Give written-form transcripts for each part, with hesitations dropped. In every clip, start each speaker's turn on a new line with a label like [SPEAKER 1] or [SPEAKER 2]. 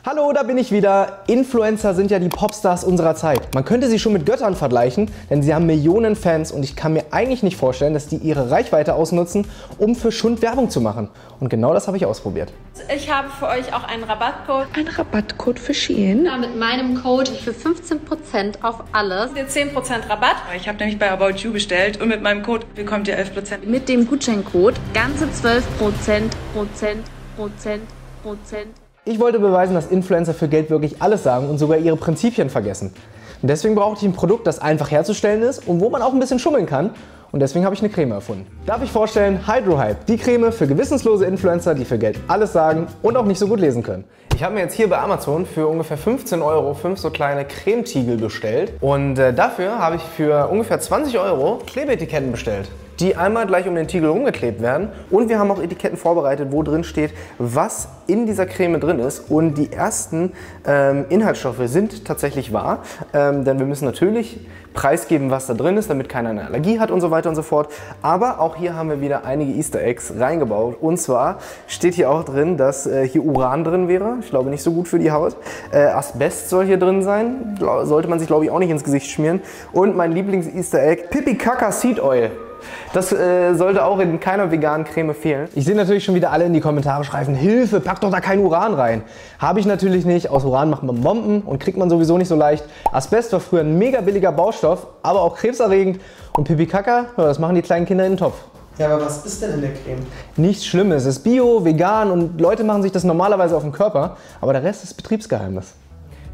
[SPEAKER 1] Hallo, da bin ich wieder. Influencer sind ja die Popstars unserer Zeit. Man könnte sie schon mit Göttern vergleichen, denn sie haben Millionen Fans und ich kann mir eigentlich nicht vorstellen, dass die ihre Reichweite ausnutzen, um für Schund Werbung zu machen. Und genau das habe ich ausprobiert.
[SPEAKER 2] Ich habe für euch auch einen Rabattcode.
[SPEAKER 3] Ein Rabattcode für Shein.
[SPEAKER 4] Ja, mit meinem Code für 15% auf alles.
[SPEAKER 2] Ihr 10% Rabatt.
[SPEAKER 5] Ich habe nämlich bei About You bestellt und mit meinem Code bekommt ihr 11%.
[SPEAKER 4] Mit dem Gutscheincode ganze 12%.
[SPEAKER 1] Ich wollte beweisen, dass Influencer für Geld wirklich alles sagen und sogar ihre Prinzipien vergessen. Und deswegen brauchte ich ein Produkt, das einfach herzustellen ist und wo man auch ein bisschen schummeln kann. Und deswegen habe ich eine Creme erfunden. Darf ich vorstellen, Hydrohype, die Creme für gewissenslose Influencer, die für Geld alles sagen und auch nicht so gut lesen können. Ich habe mir jetzt hier bei Amazon für ungefähr 15 € 5 so kleine Cremetiegel bestellt. Und dafür habe ich für ungefähr 20 € Klebeetiketten bestellt, die einmal gleich um den Tiegel rumgeklebt werden. Und wir haben auch Etiketten vorbereitet, wo drin steht, was in dieser Creme drin ist. Und die ersten Inhaltsstoffe sind tatsächlich wahr, denn wir müssen natürlich preisgeben, was da drin ist, damit keiner eine Allergie hat und so weiter und so fort. Aber auch hier haben wir wieder einige Easter Eggs reingebaut. Und zwar steht hier auch drin, dass hier Uran drin wäre. Ich glaube, nicht so gut für die Haut. Asbest soll hier drin sein. Sollte man sich, glaube ich, auch nicht ins Gesicht schmieren. Und mein Lieblings-Easter Egg, Pipi Kaka Seed Oil. Das sollte auch in keiner veganen Creme fehlen. Ich sehe natürlich schon wieder alle in die Kommentare schreiben, Hilfe, pack doch da kein Uran rein. Habe ich natürlich nicht. Aus Uran macht man Bomben und kriegt man sowieso nicht so leicht. Asbest war früher ein mega billiger Baustoff, aber auch krebserregend. Und Pipi Kaka, ja, das machen die kleinen Kinder in den Topf.
[SPEAKER 6] Ja, aber was ist denn in der Creme?
[SPEAKER 1] Nichts Schlimmes. Es ist bio, vegan und Leute machen sich das normalerweise auf den Körper. Aber der Rest ist Betriebsgeheimnis.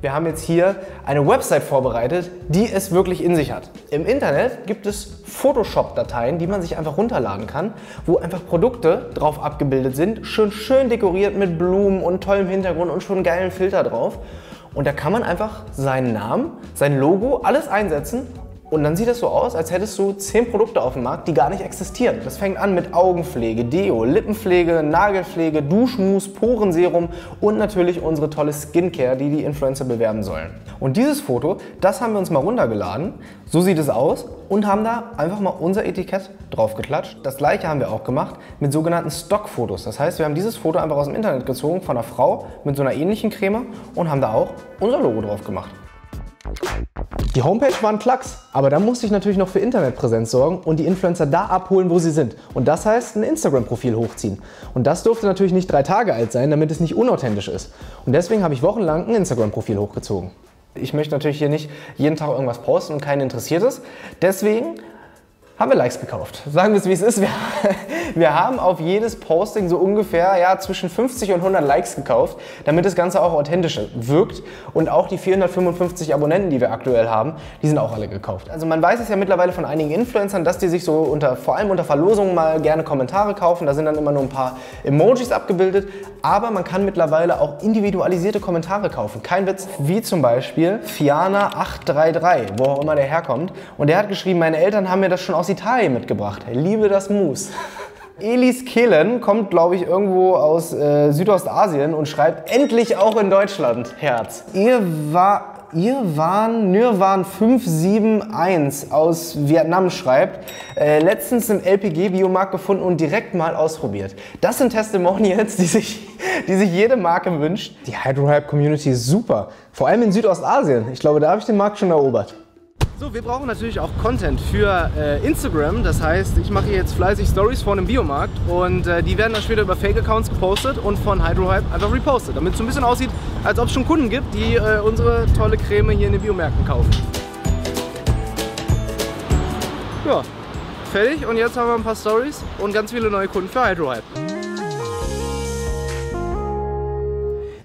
[SPEAKER 1] Wir haben jetzt hier eine Website vorbereitet, die es wirklich in sich hat. Im Internet gibt es Photoshop-Dateien, die man sich einfach runterladen kann, wo einfach Produkte drauf abgebildet sind, schön dekoriert mit Blumen und tollem Hintergrund und schon einen geilen Filter drauf. Und da kann man einfach seinen Namen, sein Logo, alles einsetzen. Und dann sieht es so aus, als hättest du 10 Produkte auf dem Markt, die gar nicht existieren. Das fängt an mit Augenpflege, Deo, Lippenpflege, Nagelpflege, Duschmus, Porenserum und natürlich unsere tolle Skincare, die die Influencer bewerben sollen. Und dieses Foto, das haben wir uns mal runtergeladen. So sieht es aus und haben da einfach mal unser Etikett drauf geklatscht. Das gleiche haben wir auch gemacht mit sogenannten Stockfotos. Das heißt, wir haben dieses Foto einfach aus dem Internet gezogen von einer Frau mit so einer ähnlichen Creme und haben da auch unser Logo drauf gemacht. Die Homepage war ein Klacks, aber da musste ich natürlich noch für Internetpräsenz sorgen und die Influencer da abholen, wo sie sind. Und das heißt, ein Instagram-Profil hochziehen. Und das durfte natürlich nicht 3 Tage alt sein, damit es nicht unauthentisch ist. Und deswegen habe ich wochenlang ein Instagram-Profil hochgezogen. Ich möchte natürlich hier nicht jeden Tag irgendwas posten und keinen interessiert es. Deswegen haben wir Likes gekauft. Sagen wir es, wie es ist. Wir haben auf jedes Posting so ungefähr zwischen 50 und 100 Likes gekauft, damit das Ganze auch authentisch wirkt. Und auch die 455 Abonnenten, die wir aktuell haben, die sind auch alle gekauft. Also man weiß es ja mittlerweile von einigen Influencern, dass die sich so vor allem unter Verlosungen mal gerne Kommentare kaufen. Da sind dann immer nur ein paar Emojis abgebildet. Aber man kann mittlerweile auch individualisierte Kommentare kaufen. Kein Witz. Wie zum Beispiel Fiana833, wo auch immer der herkommt. Und der hat geschrieben, meine Eltern haben mir das schon aus Italien mitgebracht. Ich liebe das Mousse. Elis Kehlen kommt, glaube ich, irgendwo aus Südostasien und schreibt, endlich auch in Deutschland, Herz. Nirwan 571 aus Vietnam schreibt, letztens im LPG-Biomarkt gefunden und direkt mal ausprobiert. Das sind Testimonials, die sich jede Marke wünscht. Die Hydrohype-Community ist super, vor allem in Südostasien. Ich glaube, da habe ich den Markt schon erobert. So, wir brauchen natürlich auch Content für Instagram. Das heißt, ich mache hier jetzt fleißig Stories von einem Biomarkt und die werden dann später über Fake-Accounts gepostet und von Hydrohype einfach repostet, damit es so ein bisschen aussieht, als ob es schon Kunden gibt, die unsere tolle Creme hier in den Biomärkten kaufen. Ja, fertig und jetzt haben wir ein paar Stories und ganz viele neue Kunden für Hydrohype.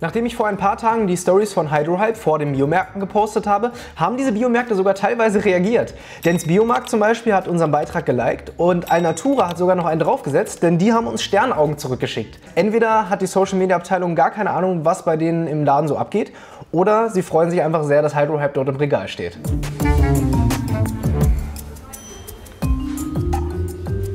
[SPEAKER 1] Nachdem ich vor ein paar Tagen die Stories von Hydrohype vor den Biomärkten gepostet habe, haben diese Biomärkte sogar teilweise reagiert. Dens Biomarkt zum Beispiel hat unseren Beitrag geliked und Alnatura hat sogar noch einen draufgesetzt, denn die haben uns Sternaugen zurückgeschickt. Entweder hat die Social Media Abteilung gar keine Ahnung, was bei denen im Laden so abgeht, oder sie freuen sich einfach sehr, dass Hydrohype dort im Regal steht.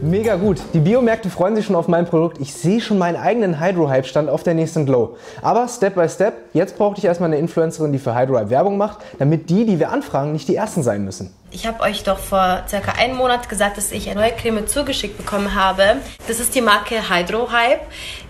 [SPEAKER 1] Mega gut. Die Biomärkte freuen sich schon auf mein Produkt. Ich sehe schon meinen eigenen Hydrohype-Stand auf der nächsten Glow. Aber Step by Step, jetzt brauchte ich erstmal eine Influencerin, die für Hydrohype Werbung macht, damit die wir anfragen, nicht die Ersten sein müssen.
[SPEAKER 7] Ich habe euch doch vor circa einem Monat gesagt, dass ich eine neue Creme zugeschickt bekommen habe. Das ist die Marke Hydrohype.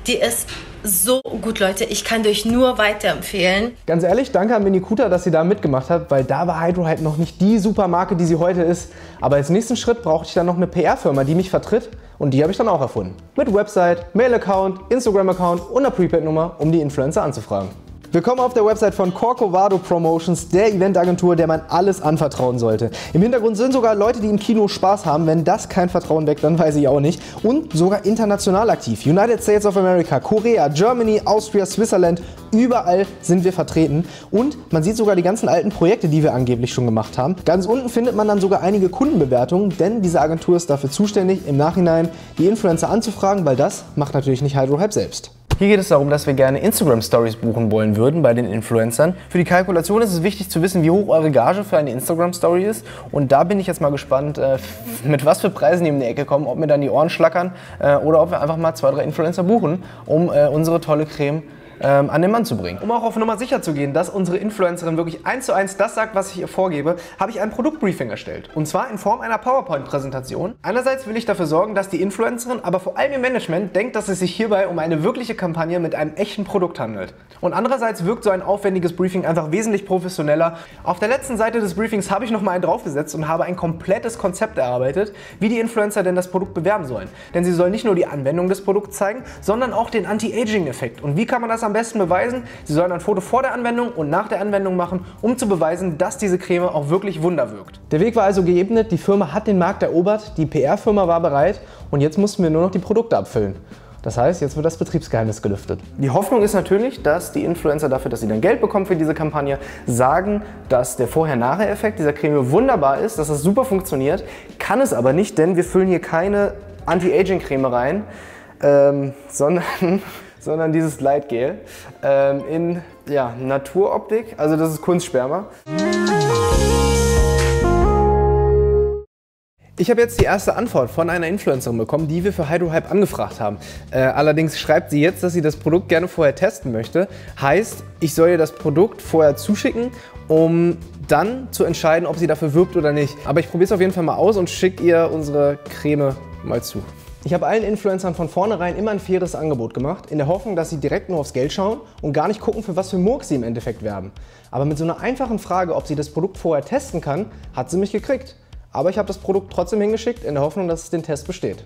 [SPEAKER 7] Die ist so gut, Leute. Ich kann euch nur weiterempfehlen.
[SPEAKER 1] Ganz ehrlich, danke an Mini Cooter, dass sie da mitgemacht hat, weil da war Hydrohype noch nicht die super Marke, die sie heute ist. Aber als nächsten Schritt brauchte ich dann noch eine PR-Firma, die mich vertritt. Und die habe ich dann auch erfunden. Mit Website, Mail-Account, Instagram-Account und einer Prepaid-Nummer, um die Influencer anzufragen. Willkommen auf der Website von Corcovado Promotions, der Eventagentur, der man alles anvertrauen sollte. Im Hintergrund sind sogar Leute, die im Kino Spaß haben. Wenn das kein Vertrauen weckt, dann weiß ich auch nicht. Und sogar international aktiv. United States of America, Korea, Germany, Austria, Switzerland, überall sind wir vertreten. Und man sieht sogar die ganzen alten Projekte, die wir angeblich schon gemacht haben. Ganz unten findet man dann sogar einige Kundenbewertungen, denn diese Agentur ist dafür zuständig, im Nachhinein die Influencer anzufragen, weil das macht natürlich nicht Hydrohype selbst. Hier geht es darum, dass wir gerne Instagram-Stories buchen wollen würden bei den Influencern. Für die Kalkulation ist es wichtig zu wissen, wie hoch eure Gage für eine Instagram-Story ist. Und da bin ich jetzt mal gespannt, mit was für Preisen die um die Ecke kommen, ob mir dann die Ohren schlackern oder ob wir einfach mal 2, 3 Influencer buchen, um unsere tolle Creme an den Mann zu bringen. Um auch auf Nummer sicher zu gehen, dass unsere Influencerin wirklich 1:1 das sagt, was ich ihr vorgebe, habe ich ein Produktbriefing erstellt. Und zwar in Form einer PowerPoint-Präsentation. Einerseits will ich dafür sorgen, dass die Influencerin, aber vor allem ihr Management, denkt, dass es sich hierbei um eine wirkliche Kampagne mit einem echten Produkt handelt. Und andererseits wirkt so ein aufwendiges Briefing einfach wesentlich professioneller. Auf der letzten Seite des Briefings habe ich nochmal einen draufgesetzt und habe ein komplettes Konzept erarbeitet, wie die Influencer denn das Produkt bewerben sollen. Denn sie sollen nicht nur die Anwendung des Produkts zeigen, sondern auch den Anti-Aging-Effekt. Und wie kann man das am besten beweisen? Sie sollen ein Foto vor der Anwendung und nach der Anwendung machen, um zu beweisen, dass diese Creme auch wirklich Wunder wirkt. Der Weg war also geebnet, die Firma hat den Markt erobert, die PR-Firma war bereit und jetzt mussten wir nur noch die Produkte abfüllen. Das heißt, jetzt wird das Betriebsgeheimnis gelüftet. Die Hoffnung ist natürlich, dass die Influencer dafür, dass sie dann Geld bekommen für diese Kampagne, sagen, dass der Vorher-Nachher-Effekt dieser Creme wunderbar ist, dass das super funktioniert. Kann es aber nicht, denn wir füllen hier keine Anti-Aging-Creme rein, sondern dieses Gleitgel in Naturoptik, also das ist Kunstsperma. Ich habe jetzt die erste Antwort von einer Influencerin bekommen, die wir für Hydrohype angefragt haben. Allerdings schreibt sie jetzt, dass sie das Produkt gerne vorher testen möchte. Heißt, ich soll ihr das Produkt vorher zuschicken, um dann zu entscheiden, ob sie dafür wirbt oder nicht. Aber ich probiere es auf jeden Fall mal aus und schicke ihr unsere Creme mal zu. Ich habe allen Influencern von vornherein immer ein faires Angebot gemacht, in der Hoffnung, dass sie direkt nur aufs Geld schauen und gar nicht gucken, für was für Murks sie im Endeffekt werben. Aber mit so einer einfachen Frage, ob sie das Produkt vorher testen kann, hat sie mich gekriegt. Aber ich habe das Produkt trotzdem hingeschickt, in der Hoffnung, dass es den Test besteht.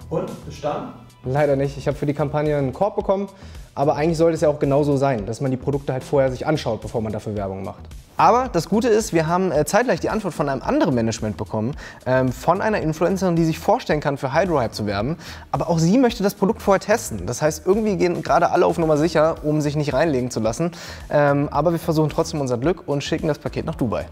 [SPEAKER 6] Und? Bestanden?
[SPEAKER 1] Leider nicht. Ich habe für die Kampagne einen Korb bekommen, aber eigentlich sollte es ja auch genauso sein, dass man die Produkte halt vorher sich anschaut, bevor man dafür Werbung macht. Aber das Gute ist, wir haben zeitgleich die Antwort von einem anderen Management bekommen, von einer Influencerin, die sich vorstellen kann, für Hydrohype zu werben. Aber auch sie möchte das Produkt vorher testen. Das heißt, irgendwie gehen gerade alle auf Nummer sicher, um sich nicht reinlegen zu lassen. Aber wir versuchen trotzdem unser Glück und schicken das Paket nach Dubai.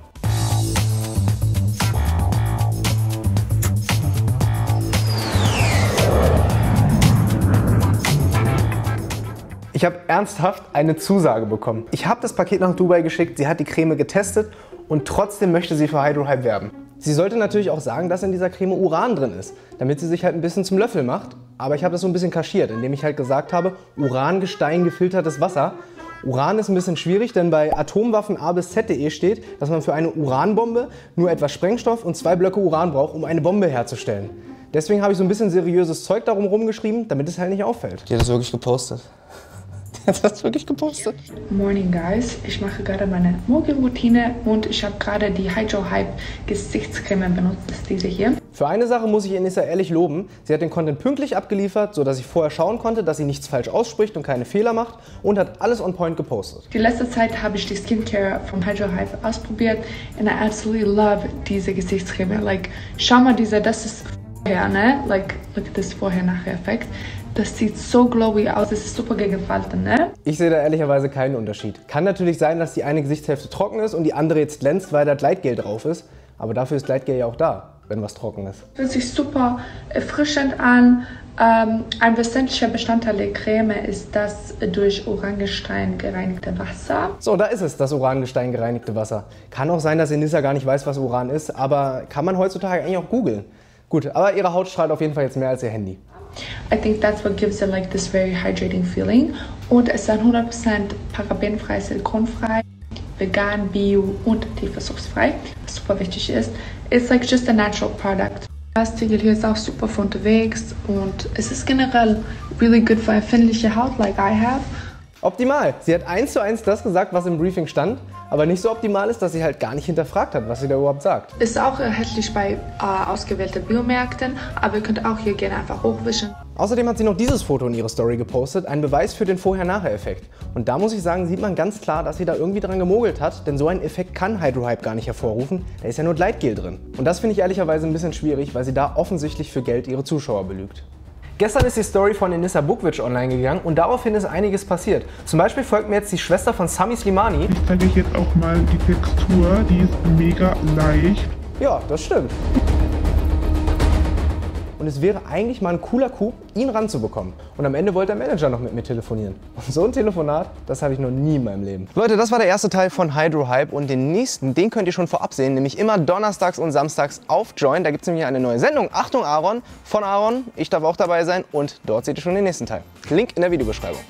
[SPEAKER 1] Ich habe ernsthaft eine Zusage bekommen. Ich habe das Paket nach Dubai geschickt, sie hat die Creme getestet und trotzdem möchte sie für Hydrohype werben. Sie sollte natürlich auch sagen, dass in dieser Creme Uran drin ist, damit sie sich halt ein bisschen zum Löffel macht. Aber ich habe das so ein bisschen kaschiert, indem ich halt gesagt habe, Urangestein gefiltertes Wasser. Uran ist ein bisschen schwierig, denn bei Atomwaffen A bis Z.de steht, dass man für eine Uranbombe nur etwas Sprengstoff und 2 Blöcke Uran braucht, um eine Bombe herzustellen. Deswegen habe ich so ein bisschen seriöses Zeug darum rumgeschrieben, damit es halt nicht auffällt. Die hat das wirklich gepostet. Hat das wirklich gepostet?
[SPEAKER 3] Morning guys, ich mache gerade meine Morgenroutine und ich habe gerade die Hydrohype Gesichtscreme benutzt, das ist diese hier.
[SPEAKER 1] Für eine Sache muss ich Enisa ehrlich loben. Sie hat den Content pünktlich abgeliefert, sodass ich vorher schauen konnte, dass sie nichts falsch ausspricht und keine Fehler macht und hat alles on point gepostet.
[SPEAKER 3] Die letzte Zeit habe ich die Skincare von Hydrohype ausprobiert and I absolutely love diese Gesichtscreme. Like, schau mal das ist vorher, ne? Like, look at this Vorher-Nachher-Effekt. Das sieht so glowy aus, das ist super gegen Falten, ne? Ich sehe da ehrlicherweise keinen Unterschied. Kann natürlich sein, dass die eine Gesichtshälfte trocken ist und die andere jetzt glänzt, weil da Gleitgel drauf ist. Aber dafür ist Gleitgel ja auch da, wenn was trocken ist. Fühlt sich super erfrischend an. Ein wesentlicher Bestandteil der Creme ist das durch Orangestein gereinigte Wasser. So, da ist es, das Orangestein gereinigte Wasser. Kann auch sein, dass Enisa gar nicht weiß, was Uran ist, aber kann man heutzutage eigentlich auch googeln. Gut, aber ihre Haut strahlt auf jeden Fall jetzt mehr als ihr Handy. I think that's what gives it like this very hydrating feeling. Und es ist 100% parabenfrei, silikonfrei, vegan, bio und tierversuchsfrei. Was super wichtig ist. It's like just a natural product. Das Artikel hier ist auch super für unterwegs und es ist generell really good für empfindliche Haut, like I have.
[SPEAKER 1] Optimal. Sie hat 1:1 das gesagt, was im Briefing stand, aber nicht so optimal ist, dass sie halt gar nicht hinterfragt hat, was sie da überhaupt sagt.
[SPEAKER 3] Ist auch erhältlich bei ausgewählten Biomärkten, aber ihr könnt auch hier gerne einfach hochwischen.
[SPEAKER 1] Außerdem hat sie noch dieses Foto in ihre Story gepostet, ein Beweis für den Vorher-Nachher-Effekt. Und da muss ich sagen, sieht man ganz klar, dass sie da irgendwie dran gemogelt hat, denn so einen Effekt kann Hydrohype gar nicht hervorrufen, da ist ja nur Gleitgel drin. Und das finde ich ehrlicherweise ein bisschen schwierig, weil sie da offensichtlich für Geld ihre Zuschauer belügt. Gestern ist die Story von Enissa Bukvic online gegangen und daraufhin ist einiges passiert. Zum Beispiel folgt mir jetzt die Schwester von Sami Slimani.
[SPEAKER 8] Ich zeige euch jetzt auch mal die Textur, die ist mega leicht.
[SPEAKER 1] Ja, das stimmt. Und es wäre eigentlich mal ein cooler Coup, ihn ranzubekommen. Und am Ende wollte der Manager noch mit mir telefonieren. Und so ein Telefonat, das hatte ich noch nie in meinem Leben. Leute, das war der erste Teil von Hydrohype und den nächsten, den könnt ihr schon vorab sehen, nämlich immer donnerstags und samstags auf Join. Da gibt es nämlich eine neue Sendung. Achtung Aaron, von Aaron. Ich darf auch dabei sein und dort seht ihr schon den nächsten Teil. Link in der Videobeschreibung.